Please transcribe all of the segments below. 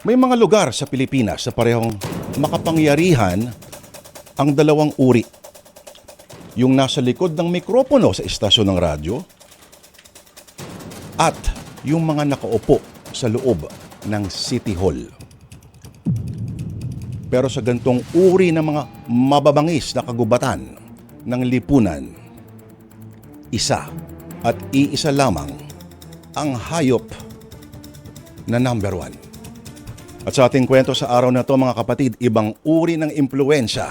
May mga lugar sa Pilipinas na parehong makapangyarihan ang dalawang uri. Yung nasa likod ng mikropono sa istasyon ng radyo at yung mga nakaupo sa loob ng City Hall. Pero sa gantong uri ng mga mababangis na kagubatan ng lipunan, isa at iisa lamang ang hayop na number one. At sa ating kwento sa araw na to, mga kapatid, ibang uri ng impluwensya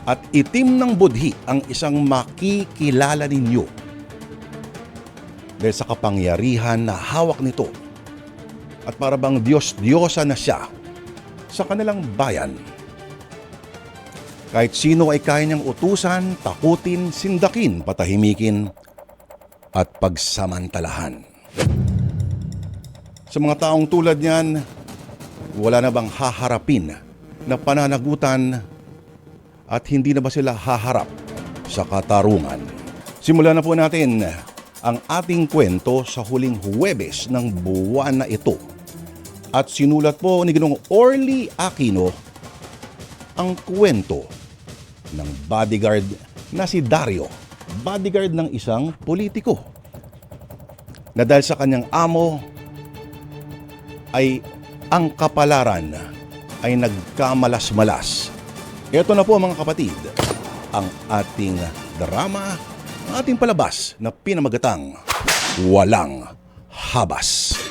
at itim ng budhi ang isang makikilala ninyo dahil sa kapangyarihan na hawak nito at para bang Diyos-Diyosa na siya sa kanilang bayan. Kahit sino ay kaya niyang utusan, takutin, sindakin, patahimikin at pagsamantalahan. Sa mga taong tulad niyan, wala na bang haharapin na pananagutan at hindi na ba sila haharap sa katarungan? Simulan na po natin ang ating kwento sa huling Huwebes ng buwan na ito. At sinulat po ni Ginoong Orly Aquino ang kwento ng bodyguard na si Dario, bodyguard ng isang politiko, na dahil sa kanyang amo ay ang kapalaran ay nagkamalas-malas. Ito na po mga kapatid, ang ating drama, ang ating palabas na pinamagatang Walang Habas.